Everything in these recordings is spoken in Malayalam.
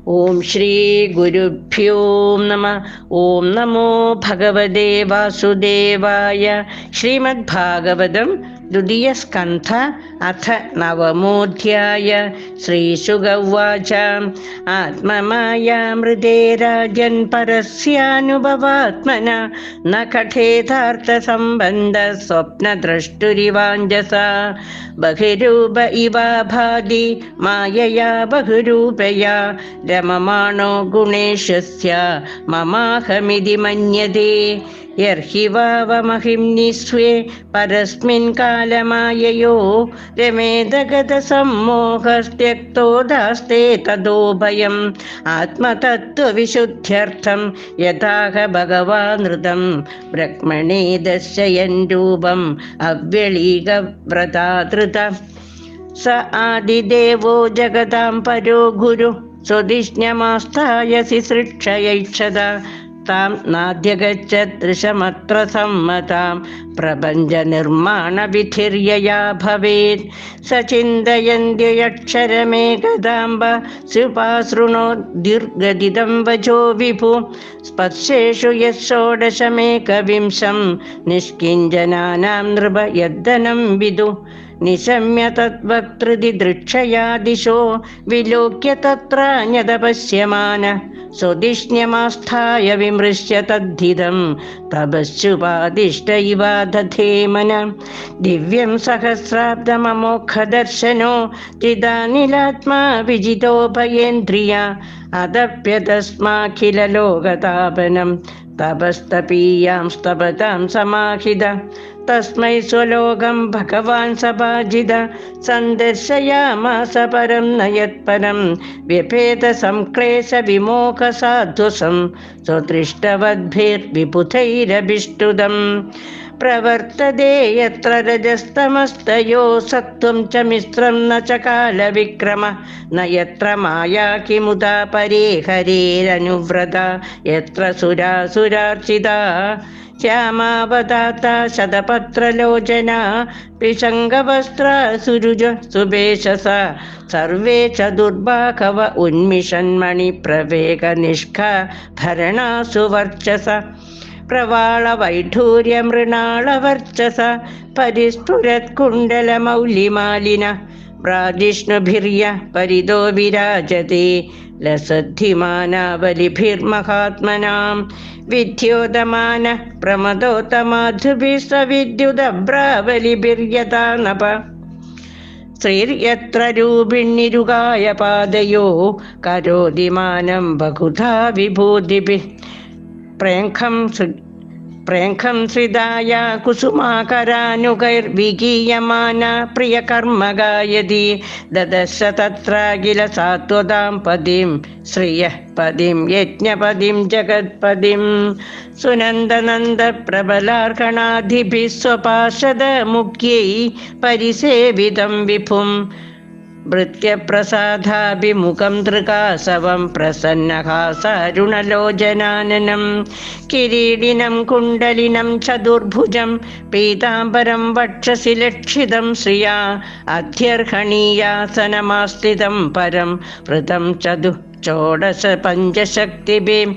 ഓം ശ്രീ ഗുരുഭ്യോ നമ. ഓം നമോ ഭഗവതേ വാസുദേവായ. ശ്രീമദ്ഭാഗവതം ദ്വിതീയ സ്കന്ധ അഥ നവമോധ്യായ. ശ്രീശുക ഉവാച. ആത്മമായാമൃതേ രാജൻ പരസ്യാനുഭവാത്മന ന കഠേതാർത്ഥസംബന്ധ സ്വപ്നദ്രഷ്ടുരിവാഞ്ജസ. ബഹിരൂപ ഇവ ഭാതി മായയാ ബഹുരൂപയാ രമമാണോ ഗുണേശസ്യ മമാഹമിതി മന്യതേ. യർഹി വാവമഹിം നിസ്വേ പരസ്മിൻ കാലമായയോ രമേദഗതസമ്മോഹസ്ത്യക്തോ ദാസ്തേ തതോ ഭയം. ആത്മതത്വവിശുദ്ധ്യർത്ഥം യഥാഹ ഭഗവാനൃതം ബ്രഹ്മണേ ദർശയൻ രൂപം അവ്യളീകവ്രതാധൃത. സ ആദിദേവോ ജഗതാം പരോ ഗുരു സ്വദിജ്ഞമാസ്ഥായ സിസൃക്ഷയൈക്ഷത. താം നാദ്യഗച്ഛദൃശമത്ര സമ്മതാം പ്രപഞ്ച നിർമ്മാണ വിധിര്യയാ ഭവേത്. സ ചിന്തയന്ത്യക്ഷരമേകദാംബ സുപാശൃണോദ്യുർഗദിദം വചോ വിഭു. സ്പർശേഷു യഷോഡശമേകവിംശം നിഷ്കിഞ്ചനാനാം നൃപ യദ്ധനം വിദു. നിശമ്യ തദ്വക്തൃതി ദൃക്ഷയാ ദിശോ വിലോക്യ തത്രാന്യതപശ്യമാന. സ്വദിഷ്ണ്യമാസ്ഥായ വിമൃശ്യ തദ്ധിതം തപശ്ചുപാദിഷ്ട ഇവ ദധേമന. ദിവ്യം സഹസ്രാബ്ദമമോഘദർശനോ ചിദാനിലാത്മാ വിജിതോ ഭയേന്ദ്രിയ. അതപ്യതസ്മാഖില ലോകതാപനം തപസ്തപീയാം സ്തപതാം സമാഹിത. തസ്മൈ സ്വലോകം ഭഗവാൻ സഭാജിത. സന്ദർശയാമാസ പരം നയത്പരം വ്യഭേദ സംക്ലേശ വിമോഹ സാധ്വസം സ്വദൃഷ്ടവദ്ഭിർവിബുധൈരഭിഷ്ടുതം. പ്രവർത്തതേ യത്ര രജസ്തമസ്തയോ സത്വം ച മിശ്രം ന ച കാലവിക്രമ. ന യത്ര മായാ കിമുദാ പരേ ഹരേരനുവ്രത യത്ര സുരാസുരാർച്ചിതാ. ശ്യാമാവതാത്ത ശതപത്രലോചന പിശങ്കവസ്ത്ര സുരുജ സുബേശസ. സർവേ ച ദുർബാഹവ ഉന്മിഷന്മണി പ്രവേഗ നിഷ്കാ ഭരണാസു വർച്ചസ. പ്രവാള വൈഢൂര്യ മൃണാളവർച്ചസ പരിസ്ഫുരത് കുണ്ഡലമൗലിമാലിന. പ്രാജിഷ്ണുഭിര്യ പരിതോ വിരാജത്തെ ലസദ്ധിമാനാവലിഭിർമഹാത്മനാം. വിദ്യോതമാന പ്രമദോതമാധുഭിः സവിദ്യുതഭ്രാവലിഭിര്യതാ നപ. ശ്രീര്യത്ര രൂപിണിരുകായ പാദയോ കരോതി മാനം ബഹുധാ വിഭൂതിഭിः. പ്രേംഖം ശ്രിതായ കുസുമാകരാനുകൈർവിഗീയമാന പ്രിയകർമ്മ ഗായതി. ദദർശ തത്രാഖില സാത്വതാം പദിം ശ്രിയഃ പദിം യജ്ഞപദിം ജഗത്പദിം. സുനന്ദനന്ദ പ്രബലാർഹണാധിഭിः സ്വപാർഷദ മുഖ്യൈ പരിസേവിതം വിഭും. ഭൃത്യപ്രസാദാഭിമുഖം തൃകാസവം പ്രസന്നഹാസാരുണലോചനാനനം. കിരീടിനം കുണ്ടലിനം ചതുർഭുജം പീതാംബരം വക്ഷസി ലക്ഷിതം ശ്രിയാ. അധ്യർഹണീയാസനമാസ്ഥിതം പരം വൃതം ഷോഡശ പഞ്ചശക്തിഭിः.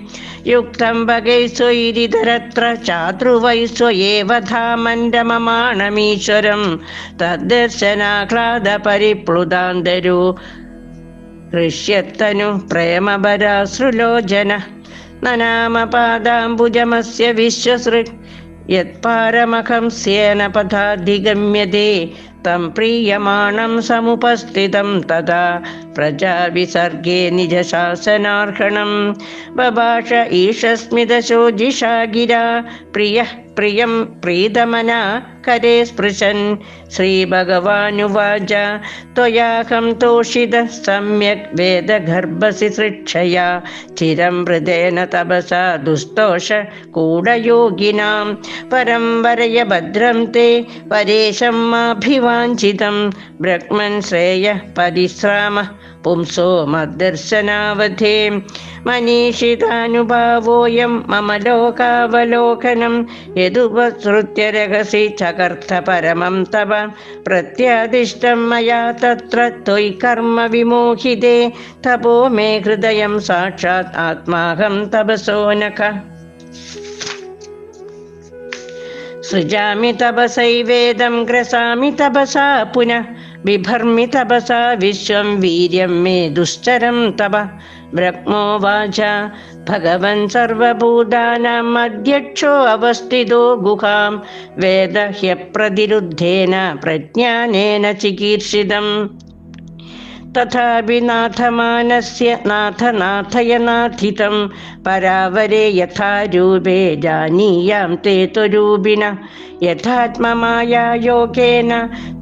യുക്തം വകൈസ്വൈരിതരത്ര ചാതൃവൈസ്വയേവ ധാമണ്ഡമമാണമീശ്വരം. തദ്ദർശനാഹ്ലാദ പരിപ്ലുതാന്തരു ഹൃഷ്യത്തനു പ്രേമപരാശ്രുലോചന. നനാമപാദാംബുജമസ്യ വിശ്വസൃക് യത്പാരമഹം സ്യേന പഥാധിഗമ്യതേ. തം പ്രീയമാണം സമുപസ്ഥിതം തഥാ പ്രജാ വിസർഗേ നിജശാസനാർഹണം. ബഭാഷ ഈഷസ്മിതശോജിഷാ ഗിരാ പ്രിയഃ പ്രിയം പ്രീതമനാ കരേ സ്പൃശൻ. ശ്രീഭഗവാനുവാച. ത്വയാഹം തോഷിതഃ സമ്യക് വേദഗർഭസി സൃക്ഷയാ. ചിരം ഹൃദേന തപസാ ദുസ്തോഷ കൂടയോഗിനാം. പരം വരയ ഭദ്രം തേ പരേശം മാഭിവാഞ്ചിതം. ബ്രഹ്മൻ ശ്രേയ പരിശ്രാമ പുംസോ മദ്ദർശനാവധേ മനീഷിതാനുഭാവോയം മമ ലോകാവലോകനം യദുപസൃത്യ രഹസി ചകർത്ഥ പരമം തവ പ്രത്യാദിഷ്ടം മയാ തത്ര ത്വയി കർമ്മ വിമോഹിതേ തപോ മേ ഹൃദയം സാക്ഷാത് ആത്മാഹം തപസോ നഖ സൃജാമി തപസൈവേദം ഗ്രസാമി തപസാ പുനഃ ബിഭർമി തപസാ വിശ്വം വീര്യം മേ ദുശ്ചരം തപ ബ്രഹ്മോവാച ഭഗവൻ സർവഭൂതാനാം അധ്യക്ഷോ അവസ്ഥിതോ ഗുഹാം വേദ ഹ്യപ്രതിരുദ്ധേന പ്രജ്ഞാനേന ചികീർഷിതം തഥാപി നാഥമാനസ്യ നാഥനാഥയനാഥിതം പരാവരേ യഥാ രൂപേ ജാനീയാം തേ ത്വരൂപിണ യഥാത്മമായാ യോഗേന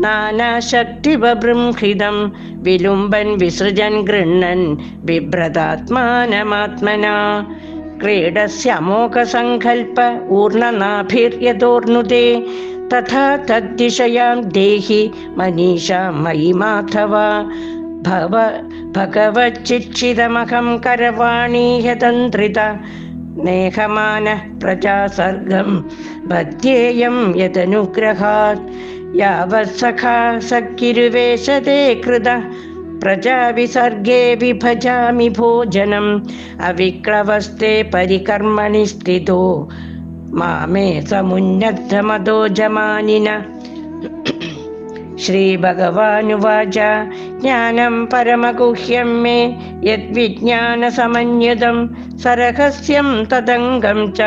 നാനാശക്തിവബൃംഹിതം വിലുംബൻ വിസൃജൻ ഗൃണ്ണൻ ബിഭ്രതാത്മാനമാത്മനാ ക്രീഡസ്യമോഘസങ്കൽപ്പ ഊർണനാഭിര്യതോർണുതേ തഥാ തദ്ദിശയാം ദേഹി മനീഷാ മയി മാധവ ഭഗവച്ചിച്ചിതമഹം കരവാണീയതന്ത്രിത നേഹമാന പ്രജാസർഗം ബധ്യേയം യദനുഗ്രഹാത് യാവത്സഖാ സഖിരുവേശതേ കൃത പ്രജാവിസർഗേ വിഭജാമി ഭോജനം അവിക്ലവസ്തേ പരികർമ്മണി സ്ഥിതോ മാമേ സമുന്നദ്ധമതോ ജമാനിന ശ്രീഭഗവാനുവാച ജ്ഞാനം പരമഗുഹ്യം മേ യദ്വിജ്ഞാനസമന്യുതം സരഹസ്യം തദംഗം ച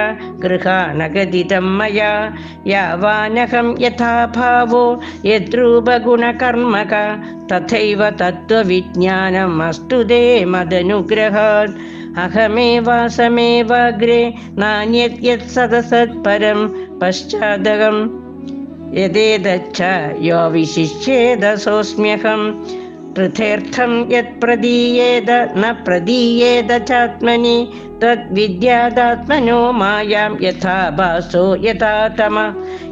ഗൃഹാണഗതിതം മയാ യാവാനഹം യഥാഭാവോ യദ്രൂപഗുണകർമ്മക തഥൈവ തത്വവിജ്ഞാനം അസ്തു തേ മദനുഗ്രഹാത് അഹമേവാസമേവാഗ്രേ നാന്യത് യത് സദസത് പരം പശ്ചാദകം യദേതച്ഛ യോ വിശിഷ്യേദസോസ്മ്യഹം പൃഥേർത്ഥം യത് പ്രദീയേത ന പ്രദീയേത ചാത്മനി തദ്വിദ്യാദാത്മനോ മായാം യഥാ ഭാസോ യഥാ തമ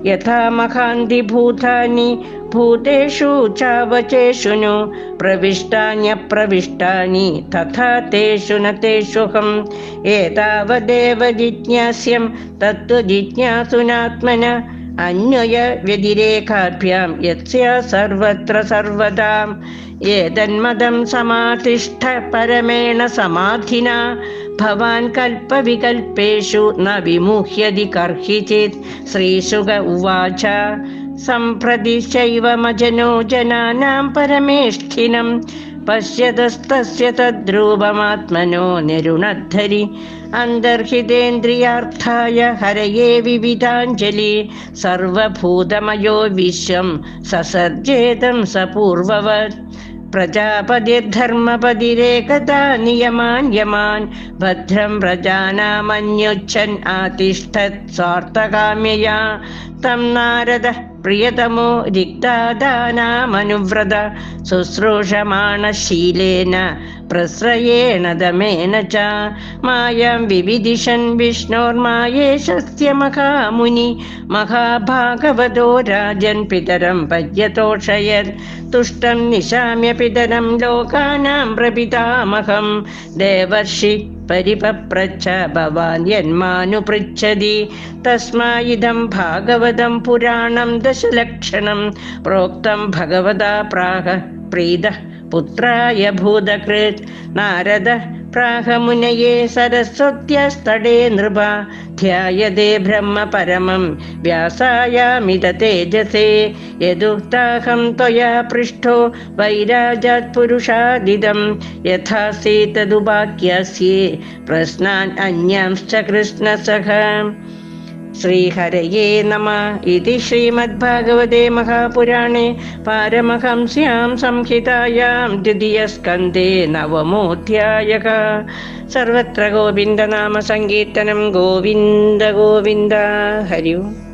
യഥാ മഹാന്തി ഭൂതാനി ഭൂതേഷു ചാവചേഷു नु പ്രവിഷ്ടാന്യപ്രവിഷ്ടാനി തഥാ തേഷു ന തേഷ്വഹം ഏതാവദേവ ജിജ്ഞാസ്യം തത്വജിജ്ഞാസുനാത്മന അന്വയ വ്യതിരേകാഭ്യാം യസ്യ സർവത്ര സർവദാം ഏതന്മദം സമാധിഷ്ഠ പരമേണ സമാധിന ഭവാൻ കൽപ്പവികൽപേഷു ന വിമുഹ്യതി കർഹിചിത് ശ്രീശുക ഉവാച സംപ്രതി ശൈവമജനോ ജനാനാം പരമേഷ്ഠിനം പശ്യതസ്തസ്യ തദ്രൂപമാത്മനോ നിരുണദ്ധരി അന്തർഹിതേന്ദ്രിയാർത്ഥായ ഹരയേ വിവിധാഞ്ജലി സർവഭൂതമയോ വിശ്വം സസർജേതം സപൂർവവത് പ്രജാപതിർധർമ്മപതിരേകദാ നിയമാൻ യമാൻ ഭദ്രം പ്രജാനാമന്യുച്ഛൻ ആതിഷ്ഠത് സ്വാർത്ഥകാമ്യയാ തം നാരദ പ്രിയതമോ രിക്താദാനാമനുവ്രത ശുശ്രൂഷമാണശീലേന പ്രശ്രയേണ ദമേന ച മായാം വിവിദിശൻ വിഷ്ണോർമായേശസ്യ മഹാമുനി മഹാഭാഗവതോ രാജൻ പിതരം പര്യതോഷയത് തുഷ്ടം നിശാമ്യ പിതരം ലോകാനാം പ്രപിതാമഹം ദേവർഷി പരിപപ്രച്ഛ ഭവാൻ യന്മാനുപൃച്ഛതി തസ്മായിദം ഭാഗവതം പുരാണം ദശലക്ഷണം പ്രോക്തം ഭഗവതാ പ്രാഹ പ്രീത പുത്രായ ഭൂതകൃത് നാരദ പ്രാഹമുനയേ സരസ്വത്യസ്തടേ നൃപ ധ്യായതേ ബ്രഹ്മ പരമം വ്യാസായാമിത തേജസേ യദുക്താഹം ത്വയാ പൃഷ്ടോ വൈരാജാത് പുരുഷാദിദം യഥാസി തദുപാക്യാസ്യേ പ്രശ്നാൻ അന്യാംശ്ച കൃഷ്ണസഖ ശ്രീഹരയേ നമഃ ഇതി ശ്രീമദ്ഭാഗവതേ മഹാപുരാണേ പാരമഹംസ്യാം സംഹിതായാം ദ്വിതീയസ്കന്ധേ നവമോऽധ്യായഃ സർവത്ര ഗോവിന്ദനാമ സങ്കീർത്തനം ഗോവിന്ദ ഗോവിന്ദ ഹരി ഓം.